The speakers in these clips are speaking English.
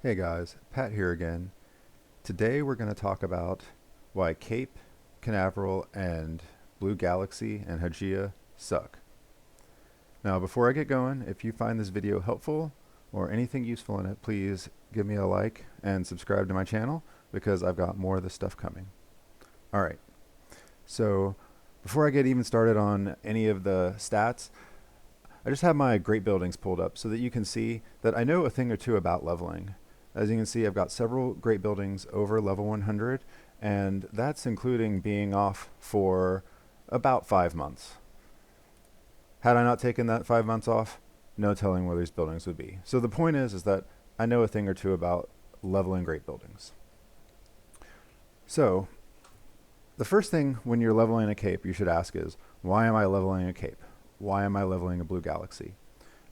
Hey guys, Pat here again. Today we're going to talk about why Cape, Canaveral, and Blue Galaxy and Hagia suck. Now before I get going, if you find this video helpful or anything useful in it, please give me a like and subscribe to my channel because I've got more of this stuff coming. Alright, so before I get even started on any of the stats, I just have my great buildings pulled up so that you can see that I know a thing or two about leveling. As you can see, I've got several great buildings over level 100, and that's including being off for about 5 months. Had I not taken that 5 months off, no telling where these buildings would be. So the point is that I know a thing or two about leveling great buildings. So the first thing when you're leveling a cape you should ask is, why am I leveling a cape? Why am I leveling a Blue Galaxy?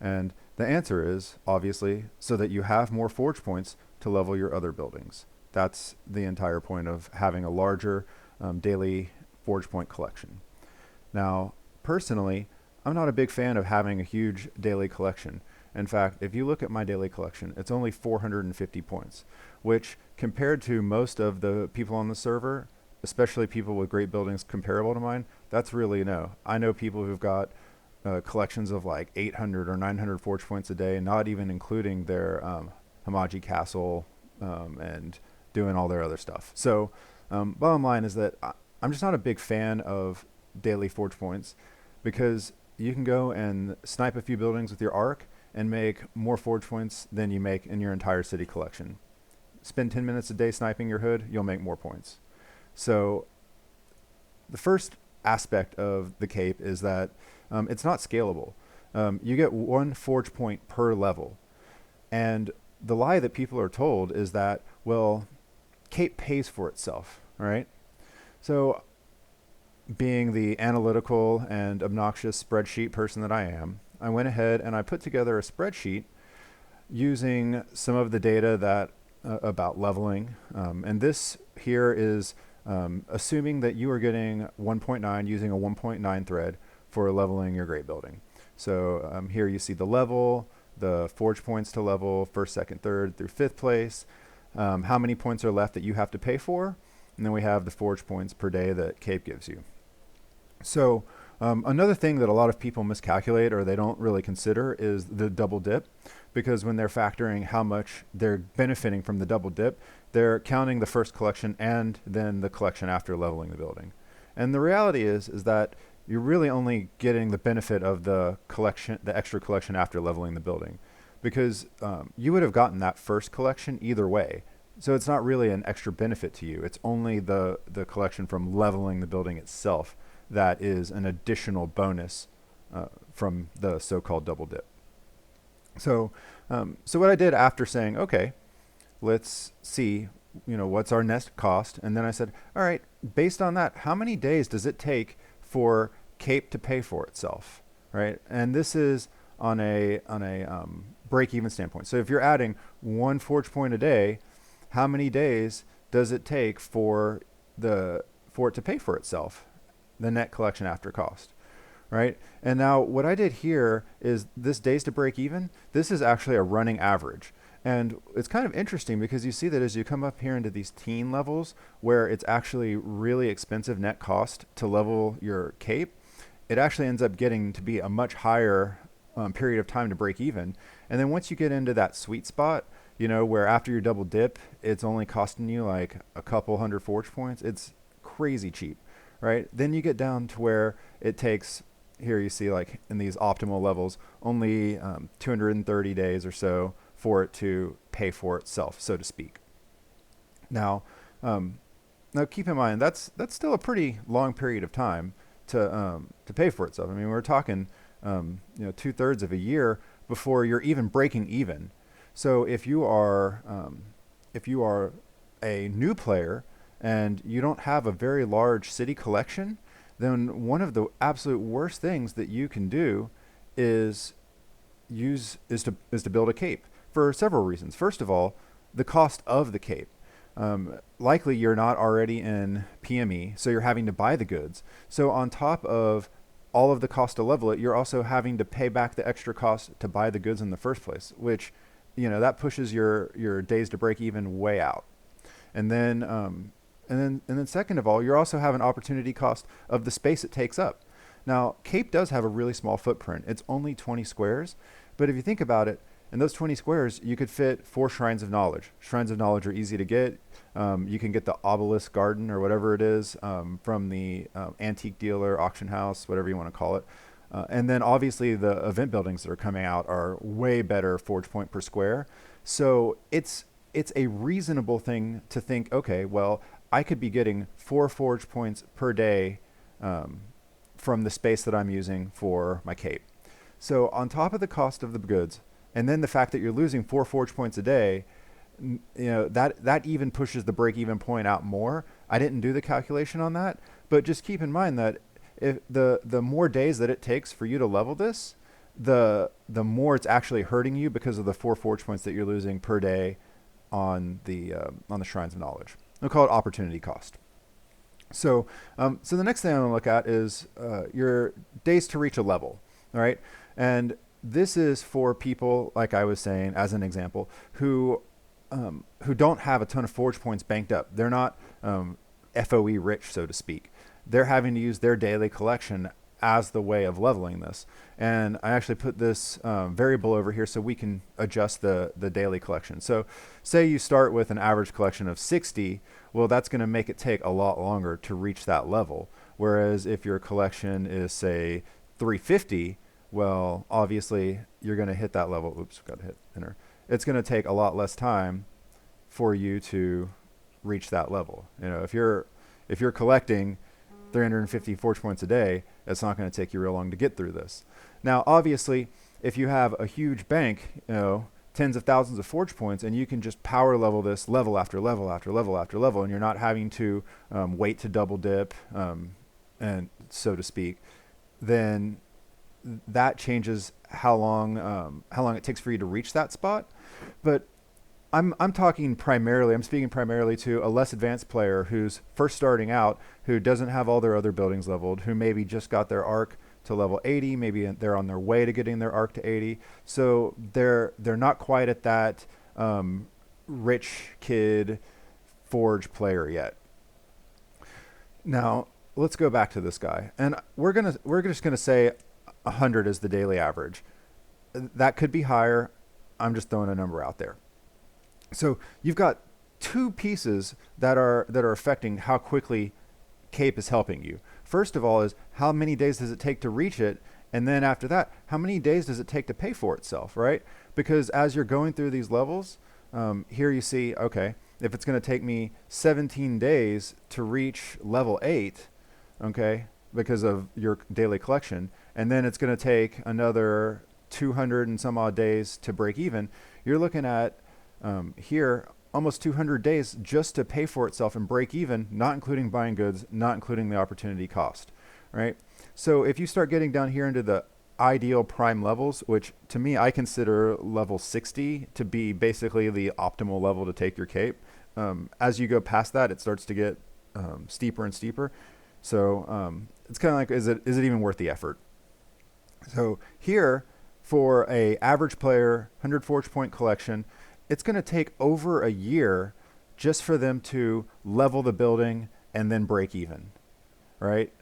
And the answer is, obviously, so that you have more forge points to level your other buildings. That's the entire point of having a larger daily forge point collection. Now, personally, I'm not a big fan of having a huge daily collection. In fact, if you look at my daily collection, it's only 450 points, which compared to most of the people on the server, especially people with great buildings comparable to mine, that's really no. I know people who've got collections of like 800 or 900 forge points a day, not even including their Haiga castle and doing all their other stuff. So bottom line is that I'm just not a big fan of daily forge points because you can go and snipe a few buildings with your arc and make more forge points than you make in your entire city collection. Spend 10 minutes a day sniping your hood, you'll make more points. So the first aspect of the cape is that it's not scalable. You get one forge point per level. And the lie that people are told is that, well, cape pays for itself, right? So being the analytical and obnoxious spreadsheet person that I am, I went ahead and I put together a spreadsheet using some of the data that about leveling. And this here is assuming that you are getting 1.9 using a 1.9 thread for leveling your great building. So here you see the level, the forge points to level, first, second, third through fifth place, how many points are left that you have to pay for, and then we have the forge points per day that Cape gives you. So another thing that a lot of people miscalculate or they don't really consider is the double dip, because when they're factoring how much they're benefiting from the double dip, they're counting the first collection and then the collection after leveling the building. And the reality is that you're really only getting the benefit of the collection, the extra collection after leveling the building, because you would have gotten that first collection either way. So it's not really an extra benefit to you. It's only the collection from leveling the building itself that is an additional bonus from the so-called double dip. So what I did after saying, okay, let's see, what's our next cost? And then I said, all right, based on that, how many days does it take for Cape to pay for itself, right? And this is on a break-even standpoint. So if you're adding one forge point a day, how many days does it take for it to pay for itself, the net collection after cost, right? And now what I did here is this days to break even. This is actually a running average. And it's kind of interesting because you see that as you come up here into these teen levels where it's actually really expensive net cost to level your cape, it actually ends up getting to be a much higher period of time to break even. And then once you get into that sweet spot, where after your double dip, it's only costing you like a couple hundred forge points, it's crazy cheap, right? Then you get down to where it takes, here you see like in these optimal levels, only 230 days or so for it to pay for itself, so to speak. Now keep in mind that's still a pretty long period of time to pay for itself. I mean, we're talking 2/3 of a year before you're even breaking even. So if you are a new player and you don't have a very large city collection, then one of the absolute worst things that you can do is to build a cape, for several reasons. First of all, the cost of the cape. Likely you're not already in PME, so you're having to buy the goods. So on top of all of the cost to level it, you're also having to pay back the extra cost to buy the goods in the first place, which that pushes your days to break even way out. And then, second of all, you also have an opportunity cost of the space it takes up. Now, Cape does have a really small footprint. It's only 20 squares, but if you think about it, in those 20 squares, you could fit 4 shrines of knowledge. Shrines of knowledge are easy to get. You can get the obelisk garden or whatever it is from the antique dealer, auction house, whatever you want to call it. And then obviously the event buildings that are coming out are way better forge point per square. So it's a reasonable thing to think, okay, well, I could be getting 4 forge points per day from the space that I'm using for my cape. So on top of the cost of the goods, and then the fact that you're losing 4 forge points a day, that even pushes the break-even point out more. I didn't do the calculation on that, but just keep in mind that if the more days that it takes for you to level this, the more it's actually hurting you because of the 4 forge points that you're losing per day on the shrines of knowledge. We'll call it opportunity cost. So the next thing I want to look at is your days to reach a level. All right, and this is for people, like I was saying, as an example, who don't have a ton of forge points banked up. They're not FOE rich, so to speak. They're having to use their daily collection as the way of leveling this. And I actually put this variable over here so we can adjust the daily collection. So say you start with an average collection of 60, well, that's going to make it take a lot longer to reach that level. Whereas if your collection is, say, 350, well, obviously you're going to hit that level. Oops, got to hit enter. It's going to take a lot less time for you to reach that level. If you're collecting 350 forge points a day, it's not going to take you real long to get through this. Now, obviously, if you have a huge bank, tens of thousands of forge points, and you can just power level this level after level after level after level, and you're not having to wait to double dip, and so to speak, then that changes how long it takes for you to reach that spot. But I'm speaking primarily to a less advanced player who's first starting out, who doesn't have all their other buildings leveled, who maybe just got their arc to level 80, maybe they're on their way to getting their arc to 80. So they're not quite at that rich kid forge player yet. Now, let's go back to this guy. And we're just gonna say 100 is the daily average. That could be higher. I'm just throwing a number out there. So you've got 2 pieces that are affecting how quickly Cape is helping you. First of all is how many days does it take to reach it? And then after that, how many days does it take to pay for itself, right? Because as you're going through these levels, here you see, okay, if it's going to take me 17 days to reach level 8, okay, because of your daily collection, and then it's going to take another 200 and some odd days to break even, you're looking at here almost 200 days just to pay for itself and break even, not including buying goods, not including the opportunity cost, right? So if you start getting down here into the ideal prime levels, which to me I consider level 60 to be basically the optimal level to take your cape. As you go past that, it starts to get steeper and steeper. So it's kind of like, is it even worth the effort? So here, for a average player, 100 forge point collection, it's going to take over a year just for them to level the building and then break even, right,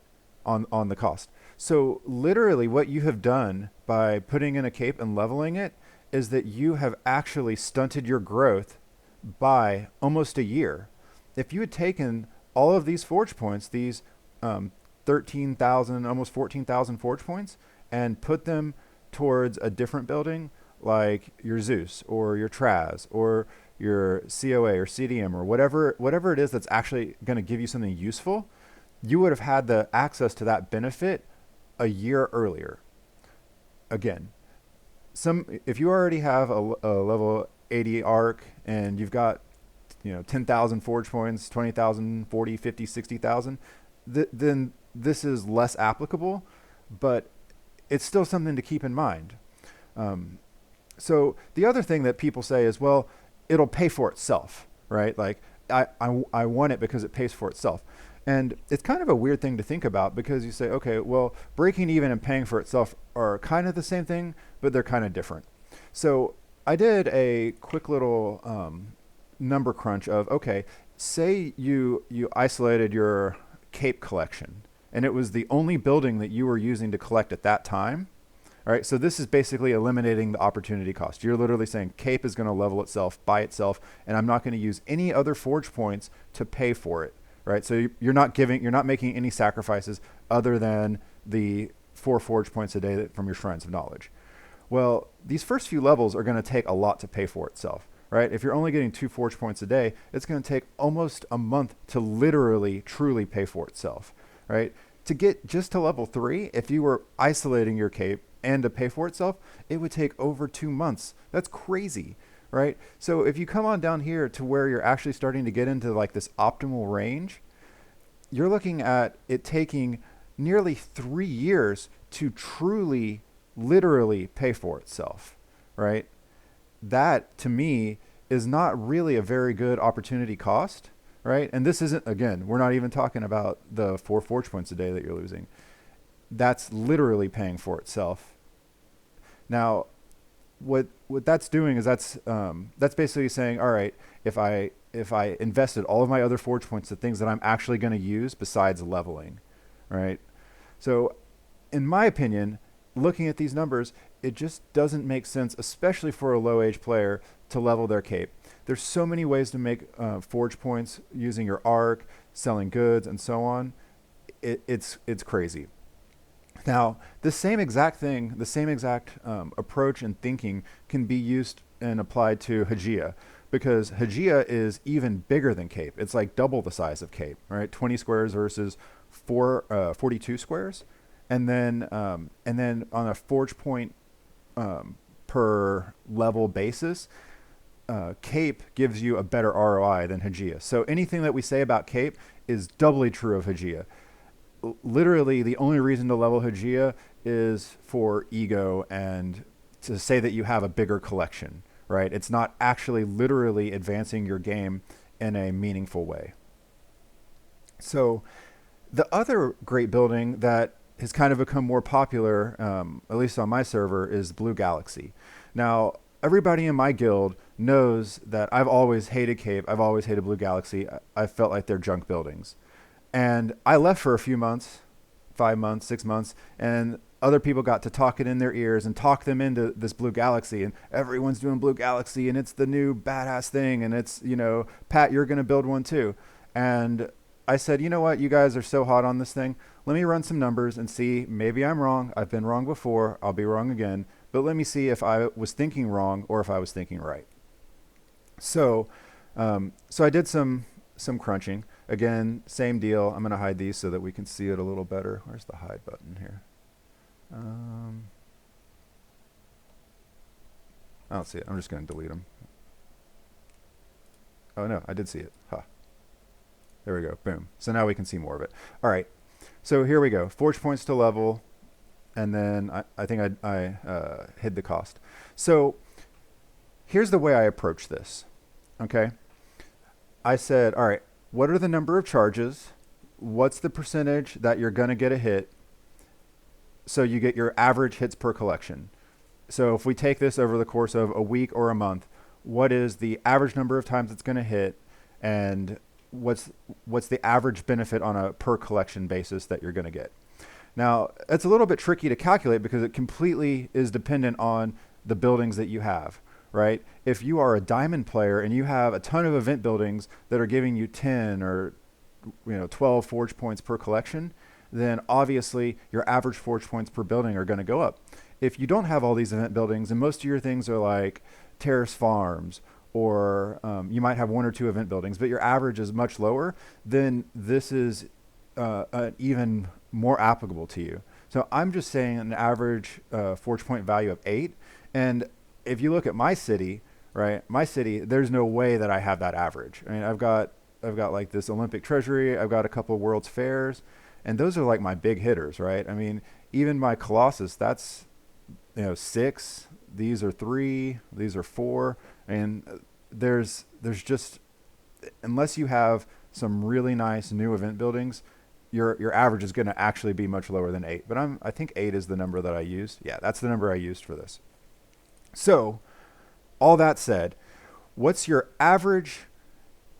on the cost. So literally what you have done by putting in a cape and leveling it is that you have actually stunted your growth by almost a year. If you had taken all of these forge points, these 13,000, almost 14,000 forge points, and put them towards a different building, like your Zeus or your Traz or your COA or CDM or whatever it is that's actually going to give you something useful, you would have had the access to that benefit a year earlier. Again, if you already have a level 80 arc and you've got 10,000 forge points, 20,000, 40, 50, 60,000, then this is less applicable, but it's still something to keep in mind. So the other thing that people say is, well, it'll pay for itself, right? Like I want it because it pays for itself. And it's kind of a weird thing to think about, because you say, okay, well, breaking even and paying for itself are kind of the same thing, but they're kind of different. So I did a quick little number crunch of, okay, say you isolated your cape collection and it was the only building that you were using to collect at that time. All right, so this is basically eliminating the opportunity cost. You're literally saying cape is going to level itself by itself, and I'm not going to use any other forge points to pay for it. Right, so you're not making any sacrifices other than the 4 forge points a day from your shrines of knowledge. Well, these first few levels are going to take a lot to pay for itself, right? If you're only getting 2 forge points a day, it's going to take almost a month to literally, truly pay for itself, right? To get just to level 3, if you were isolating your cape and to pay for itself, it would take over 2 months. That's crazy, right? So if you come on down here to where you're actually starting to get into like this optimal range, you're looking at it taking nearly 3 years to truly, literally pay for itself, right? That to me is not really a very good opportunity cost, right? And this isn't, again, we're not even talking about the 4 forge points a day that you're losing. That's literally paying for itself. Now, what that's doing is that's basically saying, all right, if I invested all of my other forge points to things that I'm actually going to use besides leveling, right? So, in my opinion, looking at these numbers, it just doesn't make sense, especially for a low age player, to level their cape. There's so many ways to make forge points using your arc, selling goods, and so on. It's crazy. Now, the same exact thing, the same exact approach and thinking can be used and applied to Hagia, because Hagia is even bigger than cape. It's like double the size of cape, right? 20 squares versus 42 squares. And then on a forge point per level basis, cape gives you a better ROI than Hagia. So anything that we say about cape is doubly true of Hagia. Literally, the only reason to level Hagia is for ego and to say that you have a bigger collection, right? It's not actually literally advancing your game in a meaningful way. So the other great building that has kind of become more popular, at least on my server, is Blue Galaxy. Now, everybody in my guild knows that I've always hated Cape. I've always hated Blue Galaxy. I felt like they're junk buildings. And I left for a few months, 5 months, 6 months, and other people got to talk it in their ears and talk them into this Blue Galaxy, and everyone's doing Blue Galaxy, and it's the new badass thing, and it's, Pat, you're going to build one too. And I said, you know what, you guys are so hot on this thing. Let me run some numbers and see, maybe I'm wrong. I've been wrong before. I'll be wrong again. But let me see if I was thinking wrong or if I was thinking right. So I did some crunching. Again, same deal. I'm going to hide these so that we can see it a little better. Where's the hide button here? I don't see it. I'm just going to delete them. Oh, no, I did see it. Huh. There we go. Boom. So now we can see more of it. All right. So here we go. Forge points to level. And then I think I hid the cost. So here's the way I approach this. Okay. I said, all right, what are the number of charges? What's the percentage that you're going to get a hit? So you get your average hits per collection. So if we take this over the course of a week or a month, what is the average number of times it's going to hit? And what's the average benefit on a per collection basis that you're going to get? Now, it's a little bit tricky to calculate because it completely is dependent on the buildings that you have, right? If you are a diamond player and you have a ton of event buildings that are giving you 10 or 12 forge points per collection, then obviously your average forge points per building are going to go up. If you don't have all these event buildings and most of your things are like terrace farms, or you might have 1 or 2 event buildings, but your average is much lower, then this is even more applicable to you. So I'm just saying an average forge point value of 8. And if you look at my city, right, there's no way that I have that average. I mean, I've got like this Olympic treasury, I've got a couple of World's Fairs, and those are like my big hitters, right? I mean, even my Colossus, that's 6, these are 3, these are 4, and there's just, unless you have some really nice new event buildings, your average is going to actually be much lower than 8. But I think 8 is the number that I used. Yeah, that's the number I used for this. So all that said, what's your average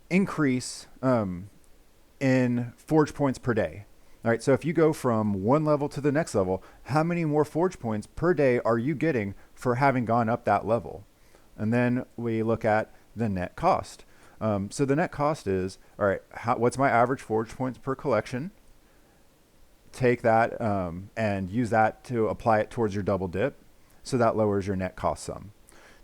increase in forge points per day? All right, so if you go from one level to the next level, how many more forge points per day are you getting for having gone up that level? And then we look at the net cost. So the net cost is, all right, what's my average forge points per collection? Take that and use that to apply it towards your double dip. So that lowers your net cost sum.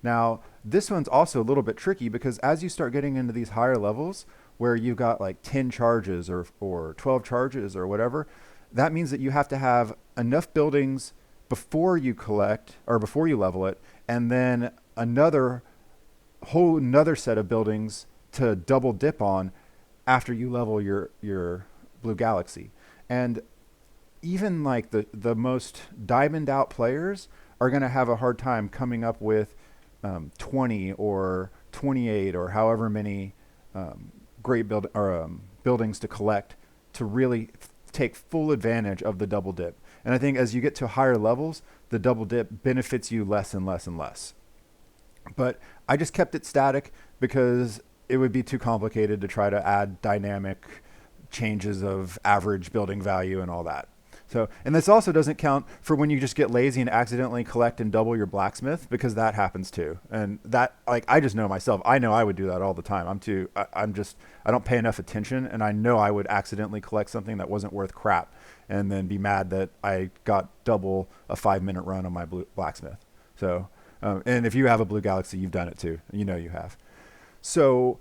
Now, this one's also a little bit tricky because as you start getting into these higher levels where you've got like 10 charges or 12 charges or whatever, that means that you have to have enough buildings before you collect or before you level it, and then another set of buildings to double dip on after you level your blue galaxy. And even like the most diamond out players are going to have a hard time coming up with 20 or 28 or however many buildings to collect to really take full advantage of the double dip. And I think as you get to higher levels, the double dip benefits you less and less and less. But I just kept it static because it would be too complicated to try to add dynamic changes of average building value and all that. So, and this also doesn't count for when you just get lazy and accidentally collect and double your blacksmith, because that happens too. And that, like, I just know myself, I know I would do that all the time. I don't pay enough attention, and I know I would accidentally collect something that wasn't worth crap and then be mad that I got double a 5-minute run on my blacksmith. So, and if you have a blue galaxy, you've done it too. You know you have. So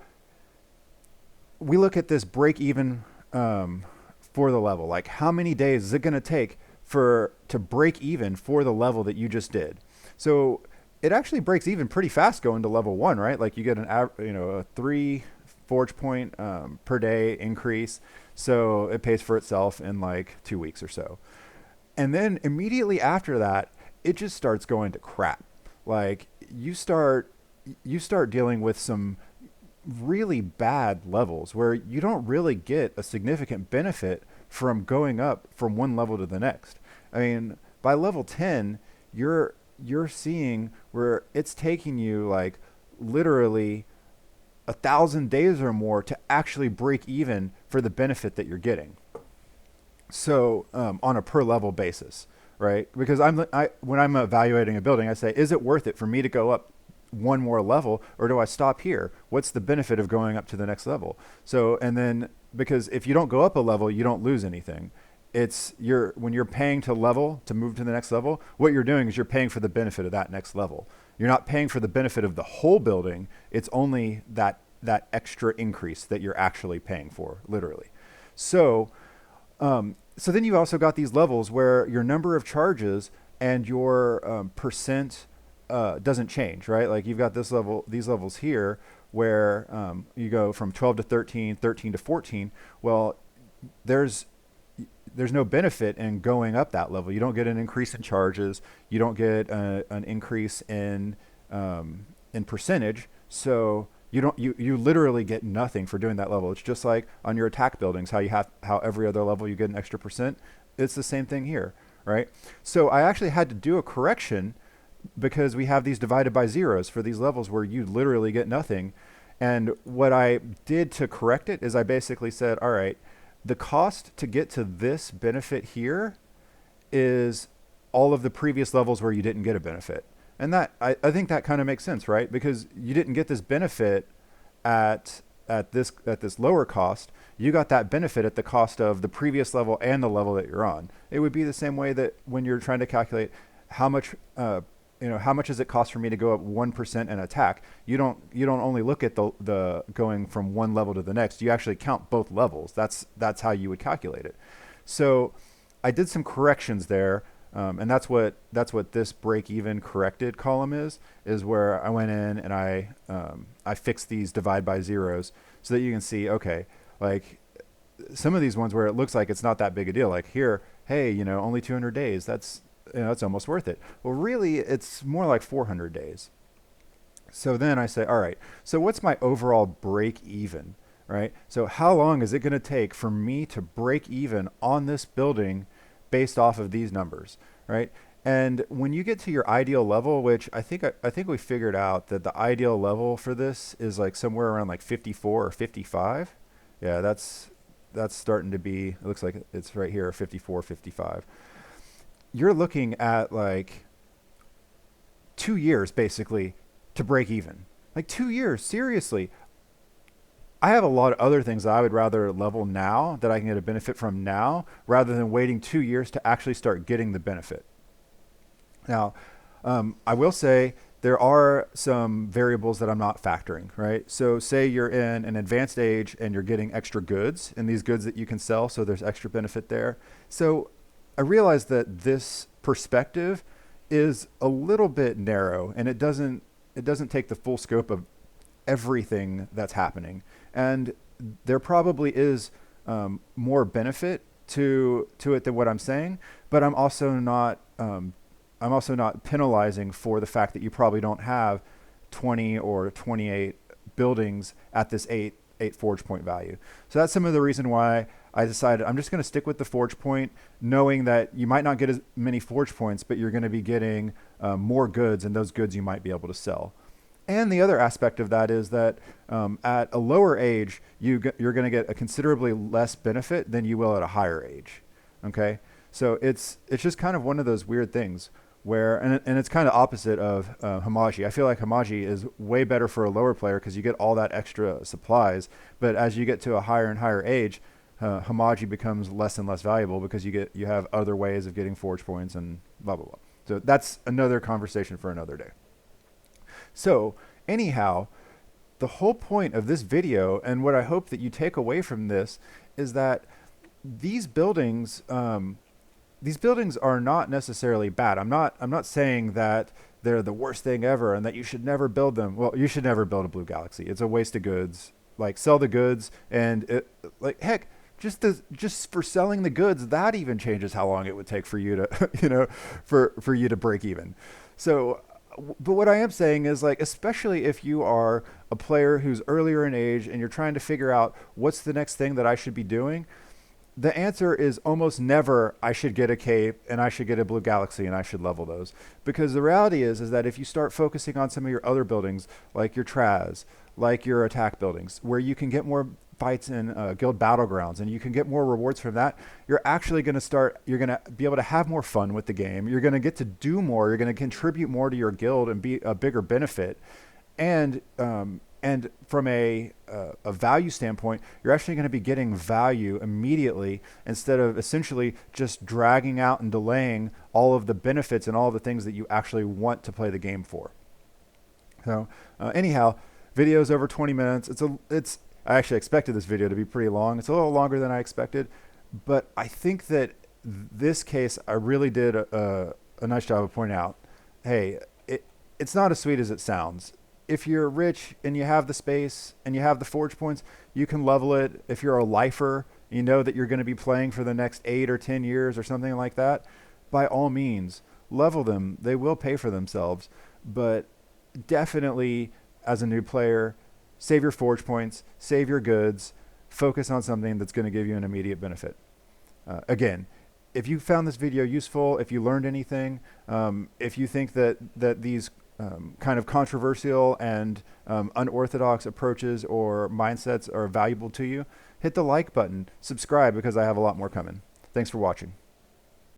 we look at this break even for the level. Like, how many days is it going to take to break even for the level that you just did? So it actually breaks even pretty fast going to level 1, right? Like you get a 3 forge point per day increase. So it pays for itself in like 2 weeks or so. And then immediately after that, it just starts going to crap. Like you start dealing with some really bad levels where you don't really get a significant benefit from going up from one level to the next. I mean, by level 10, you're seeing where it's taking you like literally 1,000 days or more to actually break even for the benefit that you're getting. So on a per level basis, right? Because when I'm evaluating a building, I say, is it worth it for me to go up one more level, or do I stop here? What's the benefit of going up to the next level? So, and then because if you don't go up a level, you don't lose anything. When you're paying to move to the next level, what you're doing is you're paying for the benefit of that next level. You're not paying for the benefit of the whole building. It's only that extra increase that you're actually paying for, literally. So then you've also got these levels where your number of charges and your percent doesn't change, right? Like you've got these levels here where you go from 12 to 13, 13 to 14. Well, there's no benefit in going up that level. You don't get an increase in charges. You don't get an increase in percentage. So you literally get nothing for doing that level. It's just like on your attack buildings, how every other level you get an extra percent. It's the same thing here, right? So I actually had to do a correction because we have these divided by zeros for these levels where you literally get nothing. And what I did to correct it is I basically said, all right, the cost to get to this benefit here is all of the previous levels where you didn't get a benefit. And that I think that kind of makes sense, right? Because you didn't get this benefit at this lower cost. You got that benefit at the cost of the previous level and the level that you're on. It would be the same way that when you're trying to calculate how much does it cost for me to go up 1% in attack? You don't only look at the going from one level to the next. You actually count both levels. That's how you would calculate it. So I did some corrections there, and that's what this break even corrected column is where I went in and I fixed these divide by zeros so that you can see, okay, like some of these ones where it looks like it's not that big a deal. Like here, hey, only 200 days. That's almost worth it. Well, really, it's more like 400 days. So then I say, all right, so what's my overall break even, right? So how long is it going to take for me to break even on this building based off of these numbers, right? And when you get to your ideal level, which I think we figured out that the ideal level for this is like somewhere around like 54 or 55. Yeah, that's starting to be, it looks like it's right here, 54, 55. You're looking at like 2 years basically to break even. Like 2 years, seriously. I have a lot of other things that I would rather level now that I can get a benefit from now rather than waiting 2 years to actually start getting the benefit. Now, I will say there are some variables that I'm not factoring, right? So say you're in an advanced age and you're getting extra goods and these goods that you can sell, so there's extra benefit there. So I realize that this perspective is a little bit narrow and it doesn't take the full scope of everything that's happening. And there probably is more benefit to it than what I'm saying, but I'm also not penalizing for the fact that you probably don't have 20 or 28 buildings at this eight forge point value. So that's some of the reason why I decided I'm just going to stick with the forge point, knowing that you might not get as many forge points, but you're going to be getting more goods, and those goods you might be able to sell. And the other aspect of that is that at a lower age, you're going to get a considerably less benefit than you will at a higher age. Okay, so it's just kind of one of those weird things where, and it's kind of opposite of Haigia. I feel like Haigia is way better for a lower player because you get all that extra supplies. But as you get to a higher and higher age, Haigia becomes less and less valuable because you have other ways of getting forge points and blah, blah, blah. So that's another conversation for another day. So anyhow, the whole point of this video and what I hope that you take away from this is that these buildings are not necessarily bad. I'm not saying that they're the worst thing ever and that you should never build them. Well, you should never build a blue galaxy. It's a waste of goods. Like, sell the goods, and like, heck, just for selling the goods, that even changes how long it would take for you to for you to break even. So, but what I am saying is, like, especially if you are a player who's earlier in age and you're trying to figure out what's the next thing that I should be doing, the answer is almost never I should get a cape and I should get a blue galaxy and I should level those. Because the reality is that if you start focusing on some of your other buildings, like your Traz, like your attack buildings, where you can get more fights in guild battlegrounds and you can get more rewards from that, you're going to be able to have more fun with the game. You're going to get to do more. You're going to contribute more to your guild and be a bigger benefit. And from a value standpoint, you're actually going to be getting value immediately instead of essentially just dragging out and delaying all of the benefits and all of the things that you actually want to play the game for. So anyhow, video's over 20 minutes. I actually expected this video to be pretty long. It's a little longer than I expected, but I think that this case, I really did a nice job of pointing out, hey, it's not as sweet as it sounds. If you're rich and you have the space and you have the forge points, you can level it. If you're a lifer, you know that you're going to be playing for the next 8 or 10 years or something like that, by all means, level them. They will pay for themselves. But definitely, as a new player, save your forge points, save your goods, focus on something that's going to give you an immediate benefit. Again, if you found this video useful, if you learned anything, if you think that these kind of controversial and unorthodox approaches or mindsets are valuable to you, hit the like button, subscribe, because I have a lot more coming. Thanks for watching.